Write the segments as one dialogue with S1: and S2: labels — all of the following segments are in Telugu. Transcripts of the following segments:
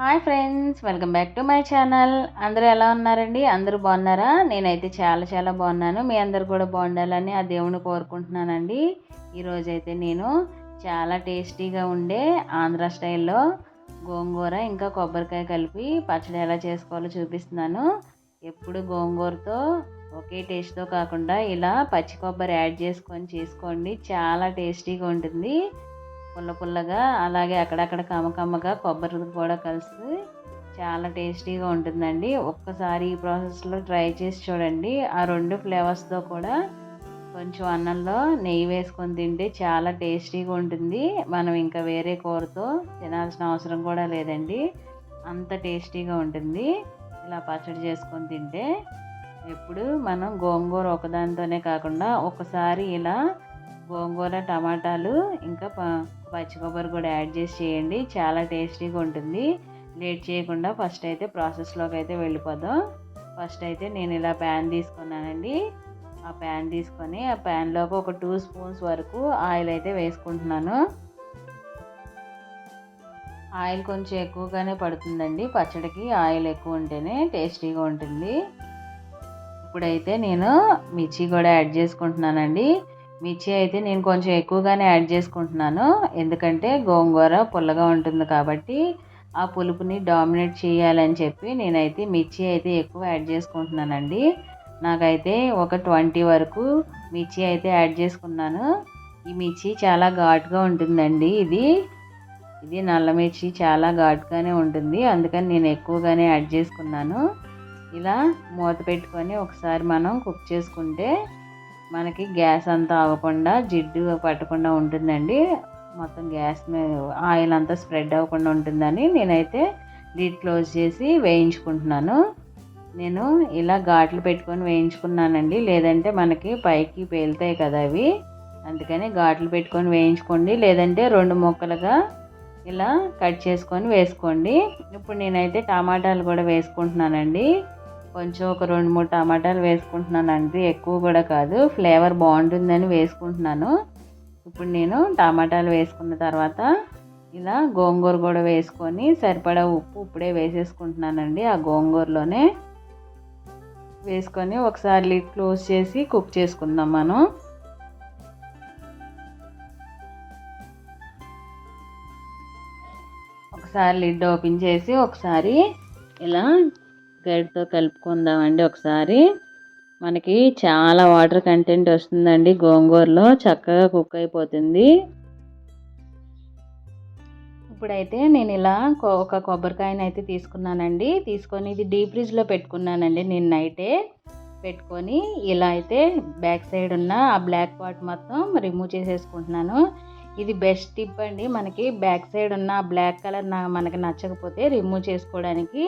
S1: Hi friends, welcome back to my channel. అందరూ ఎలా ఉన్నారండి? అందరూ బాగున్నారా? నేనైతే చాలా బాగున్నాను. మీ అందరు కూడా బాగుండాలని ఆ దేవుని కోరుకుంటున్నానండి. ఈరోజైతే నేను చాలా టేస్టీగా ఉండే ఆంధ్ర స్టైల్లో గోంగూర ఇంకా కొబ్బరికాయ కలిపి పచ్చడి ఎలా చేసుకోవాలో చూపిస్తున్నాను. ఎప్పుడు గోంగూరతో ఒకే టేస్ట్తో కాకుండా ఇలా పచ్చి కొబ్బరి యాడ్ చేసుకొని చేసుకోండి, చాలా టేస్టీగా ఉంటుంది. పుల్లగా అలాగే అక్కడక్కడ కమ్మగా కొబ్బరి కూడా కలిసి చాలా టేస్టీగా ఉంటుందండి. ఒక్కసారి ఈ ప్రాసెస్లో ట్రై చేసి చూడండి. ఆ రెండు ఫ్లేవర్స్తో కూడా కొంచెం అన్నంలో నెయ్యి వేసుకొని తింటే చాలా టేస్టీగా ఉంటుంది. మనం ఇంకా వేరే కూరతో తినాల్సిన అవసరం కూడా లేదండి, అంత టేస్టీగా ఉంటుంది ఇలా పచ్చడి చేసుకొని తింటే. ఎప్పుడు మనం గోంగూర ఒకదానితోనే కాకుండా ఒకసారి ఇలా గోంగూర, టమాటాలు ఇంకా పచ్చి కొబ్బరి కూడా యాడ్ చేసి చేయండి, చాలా టేస్టీగా ఉంటుంది. లేట్ చేయకుండా ఫస్ట్ అయితే ప్రాసెస్లోకి అయితే వెళ్ళిపోదాం. ఫస్ట్ అయితే నేను ఇలా ప్యాన్ తీసుకున్నానండి. ఆ ప్యాన్ తీసుకొని ఆ ప్యాన్లోకి ఒక 2 స్పూన్స్ వరకు ఆయిల్ అయితే వేసుకుంటున్నాను. ఆయిల్ కొంచెం ఎక్కువగానే పడుతుందండి పచ్చడికి, ఆయిల్ ఎక్కువ ఉంటేనే టేస్టీగా ఉంటుంది. ఇప్పుడైతే నేను మిర్చి కూడా యాడ్ చేసుకుంటున్నానండి. మిర్చి అయితే నేను కొంచెం ఎక్కువగానే యాడ్ చేసుకుంటున్నాను, ఎందుకంటే గోంగూర పుల్లగా ఉంటుంది కాబట్టి ఆ పులుపుని డామినేట్ చేయాలని చెప్పి నేనైతే మిర్చి అయితే ఎక్కువ యాడ్ చేసుకుంటున్నానండి. నాకైతే ఒక 20 వరకు మిర్చి అయితే యాడ్ చేసుకున్నాను. ఈ మిర్చి చాలా ఘాటుగా ఉంటుందండి. ఇది నల్ల మిర్చి చాలా ఘాటుగానే ఉంటుంది, అందుకని నేను ఎక్కువగానే యాడ్ చేసుకున్నాను. ఇలా మూత పెట్టుకొని ఒకసారి మనం కుక్ చేసుకుంటే మనకి గ్యాస్ అంతా అవ్వకుండా జిడ్డు పట్టకుండా ఉంటుందండి. మొత్తం గ్యాస్ మీద ఆయిల్ అంతా స్ప్రెడ్ అవ్వకుండా ఉంటుందని నేనైతే లిడ్ క్లోజ్ చేసి వేయించుకుంటున్నాను. నేను ఇలా ఘాట్లు పెట్టుకొని వేయించుకున్నానండి, లేదంటే మనకి పైకి పేలుతాయి కదా అవి, అందుకని ఘాట్లు పెట్టుకొని వేయించుకోండి, లేదంటే 2 ముక్కలుగా ఇలా కట్ చేసుకొని వేసుకోండి. ఇప్పుడు నేనైతే టమాటాలు కూడా వేసుకుంటున్నానండి. కొంచెం ఒక 2-3 టమాటాలు వేసుకుంటున్నానండి, ఎక్కువ కూడా కాదు, ఫ్లేవర్ బాగుంటుందని వేసుకుంటున్నాను. ఇప్పుడు నేను టమాటాలు వేసుకున్న తర్వాత ఇలా గోంగూర కూడా వేసుకొని సరిపడా ఉప్పు ఇప్పుడే వేసేసుకుంటున్నానండి. ఆ గోంగూరలోనే వేసుకొని ఒకసారి లిడ్ క్లోజ్ చేసి కుక్ చేసుకుందాం మనం. ఒకసారి లిడ్ ఓపెన్ చేసి ఒకసారి ఇలా గరిటతో కలుపుకుందామండి. ఒకసారి మనకి చాలా వాటర్ కంటెంట్ వస్తుందండి గోంగూరలో, చక్కగా కుక్ అయిపోతుంది. ఇప్పుడైతే నేను ఇలా ఒక కొబ్బరికాయని అయితే తీసుకున్నానండి. తీసుకొని ఇది డీప్ ఫ్రిడ్జ్లో పెట్టుకున్నానండి. నేను నైటే పెట్టుకొని ఇలా అయితే బ్యాక్ సైడ్ ఉన్న ఆ బ్లాక్ పార్ట్ మొత్తం రిమూవ్ చేసేసుకుంటున్నాను. ఇది బెస్ట్ టిప్ అండి, మనకి బ్యాక్ సైడ్ ఉన్న బ్లాక్ కలర్ మనకి నచ్చకపోతే రిమూవ్ చేసుకోవడానికి.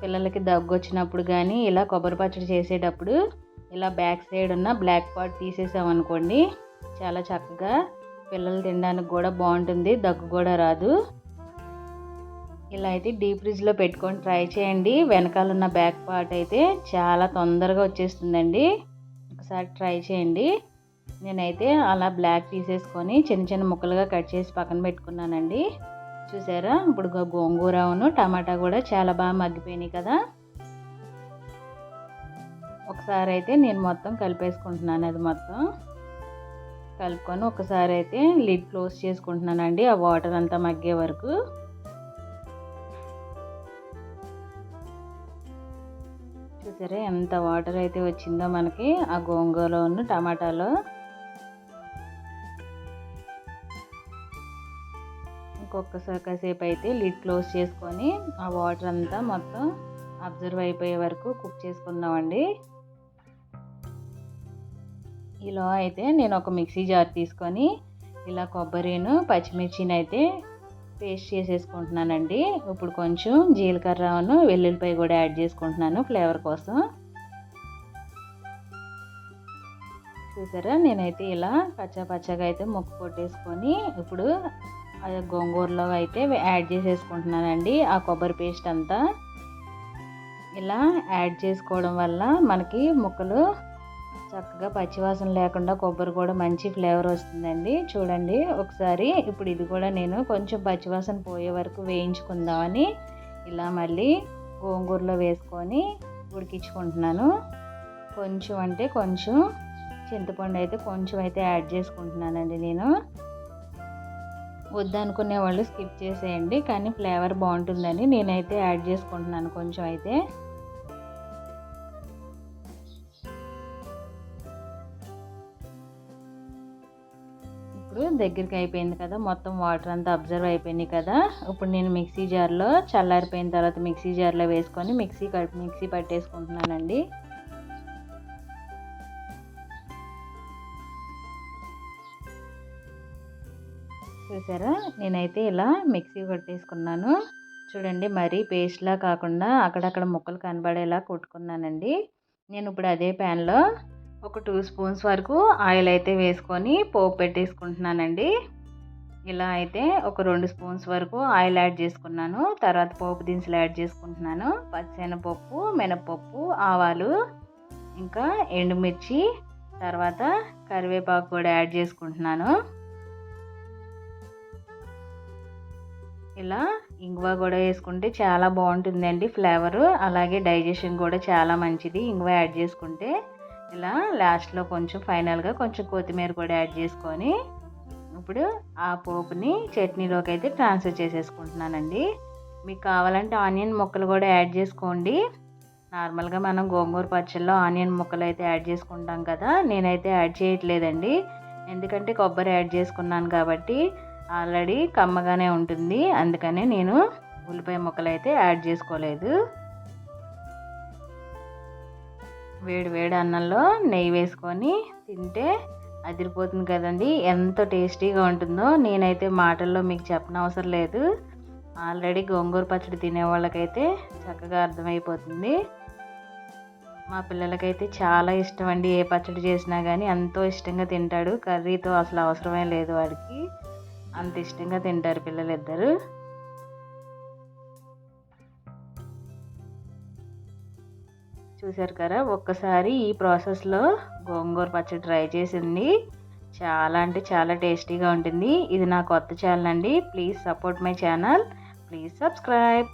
S1: పిల్లలకి దగ్గు వచ్చినప్పుడు కానీ ఇలా కొబ్బరి పచ్చడి చేసేటప్పుడు ఇలా బ్యాక్ సైడ్ ఉన్న బ్లాక్ పార్ట్ తీసేసామనుకోండి, చాలా చక్కగా పిల్లలు తినడానికి కూడా బాగుంటుంది, దగ్గు కూడా రాదు. ఇలా అయితే డీప్ ఫ్రిడ్జ్లో పెట్టుకొని ట్రై చేయండి. వెనకాల ఉన్న బ్యాక్ పార్ట్ అయితే చాలా తొందరగా వచ్చేస్తుందండి, ఒకసారి ట్రై చేయండి. నేనైతే అలా బ్లాక్ తీసేసుకొని చిన్న ముక్కలుగా కట్ చేసి పక్కన పెట్టుకున్నానండి. చూసారా, ఇప్పుడు గోంగూరను టమాటా కూడా చాలా బాగా మగ్గిపోయినాయి కదా. ఒకసారి అయితే నేను మొత్తం కలిపేసుకుంటున్నాను, అది మొత్తం కలుపుకొని ఒకసారి అయితే లిడ్ క్లోజ్ చేసుకుంటున్నానండి, ఆ వాటర్ అంతా మగ్గే వరకు. చూసారా ఎంత వాటర్ అయితే వచ్చిందో మనకి ఆ గోంగూరలోను టమాటాలో. ఇంకొకసారి కాసేపు అయితే లిడ్ క్లోజ్ చేసుకొని ఆ వాటర్ అంతా మొత్తం అబ్జర్వ్ అయిపోయే వరకు కుక్ చేసుకుందామండి. ఇలా అయితే నేను ఒక మిక్సీ జార్ తీసుకొని ఇలా కొబ్బరిను పచ్చిమిర్చిని అయితే పేస్ట్ చేసేసుకుంటున్నానండి. ఇప్పుడు కొంచెం జీలకర్రను వెల్లుల్లిపాయ కూడా యాడ్ చేసుకుంటున్నాను ఫ్లేవర్ కోసం. చూసారా, నేనైతే ఇలా పచ్చగా అయితే ముక్క కొట్టేసుకొని ఇప్పుడు అది గోంగూరలో అయితే యాడ్ చేసేసుకుంటున్నానండి. ఆ కొబ్బరి పేస్ట్ అంతా ఇలా యాడ్ చేసుకోవడం వల్ల మనకి ముక్కలు చక్కగా పచ్చివాసన లేకుండా కొబ్బరి కూడా మంచి ఫ్లేవర్ వస్తుందండి. చూడండి ఒకసారి, ఇప్పుడు ఇది కూడా నేను కొంచెం పచ్చివాసన పోయే వరకు వేయించుకుందామని ఇలా మళ్ళీ గోంగూరలో వేసుకొని ఉడికించుకుంటున్నాను. కొంచెం అంటే కొంచెం చింతపండు అయితే కొంచెం అయితే యాడ్ చేసుకుంటున్నానండి నేను. వద్దనుకునే వాళ్ళు స్కిప్ చేసేయండి, కానీ ఫ్లేవర్ బాగుంటుందని నేనైతే యాడ్ చేసుకుంటున్నాను కొంచెం అయితే. ఇప్పుడు దగ్గరికి అయిపోయింది కదా, మొత్తం వాటర్ అంతా అబ్జర్వ్ అయిపోయినాయి కదా. ఇప్పుడు నేను మిక్సీ జార్లో చల్లారిపోయిన తర్వాత మిక్సీ జార్లో వేసుకొని మిక్సీ పట్టేసుకుంటున్నానండి. చూసారా, నేనైతే ఇలా మిక్సీ కొట్టేసుకున్నాను. చూడండి, మరీ పేస్ట్లా కాకుండా అక్కడక్కడ ముక్కలు కనబడేలా కొట్టుకున్నానండి. నేను ఇప్పుడు అదే ప్యాన్లో ఒక 2 స్పూన్స్ వరకు ఆయిల్ అయితే వేసుకొని పోపు పెట్టేసుకుంటున్నానండి. ఇలా అయితే ఒక 2 స్పూన్స్ వరకు ఆయిల్ యాడ్ చేసుకున్నాను. తర్వాత పోపు దినుసులు యాడ్ చేసుకుంటున్నాను. పచ్చిశనగపప్పు, మినపప్పు, ఆవాలు, ఇంకా ఎండుమిర్చి, తర్వాత కరివేపాకు కూడా యాడ్ చేసుకుంటున్నాను. ఇలా ఇంగువ కూడా వేసుకుంటే చాలా బాగుంటుందండి ఫ్లేవరు, అలాగే డైజెషన్ కూడా చాలా మంచిది ఇంగువ యాడ్ చేసుకుంటే. ఇలా లాస్ట్లో కొంచెం ఫైనల్గా కొంచెం కొత్తిమీర కూడా యాడ్ చేసుకొని ఇప్పుడు ఆ పోపుని చట్నీలోకి అయితే ట్రాన్స్ఫర్ చేసేసుకుంటున్నానండి. మీకు కావాలంటే ఆనియన్ ముక్కలు కూడా యాడ్ చేసుకోండి. నార్మల్గా మనం గోంగూర పచ్చళ్ళలో ఆనియన్ ముక్కలు అయితే యాడ్ చేసుకుంటాం కదా, నేనైతే యాడ్ చేయట్లేదండి. ఎందుకంటే కొబ్బరి యాడ్ చేసుకున్నాను కాబట్టి ఆల్రెడీ కమ్మగానే ఉంటుంది, అందుకనే నేను ఉల్లిపాయ ముక్కలు అయితే యాడ్ చేసుకోలేదు. వేడి వేడి అన్నంలో నెయ్యి వేసుకొని తింటే అదిరిపోతుంది కదండి, ఎంత టేస్టీగా ఉంటుందో నేనైతే మాటల్లో మీకు చెప్పనవసరం లేదు. ఆల్రెడీ గోంగూర పచ్చడి తినే వాళ్ళకైతే చక్కగా అర్థమైపోతుంది. మా పిల్లలకైతే చాలా ఇష్టం అండి, ఏ పచ్చడి చేసినా కానీ ఎంతో ఇష్టంగా తింటాడు. కర్రీతో అసలు అవసరమే లేదు వాడికి, అంత ఇష్టంగా తింటారు పిల్లలిద్దరు. చూసారు కదా, ఒక్కసారి ఈ ప్రాసెస్లో గోంగూర పచ్చడి ట్రై చేసింది. చాలా అంటే చాలా టేస్టీగా ఉంటుంది. ఇది నా కొత్త ఛానల్ అండి, please support my channel, please subscribe.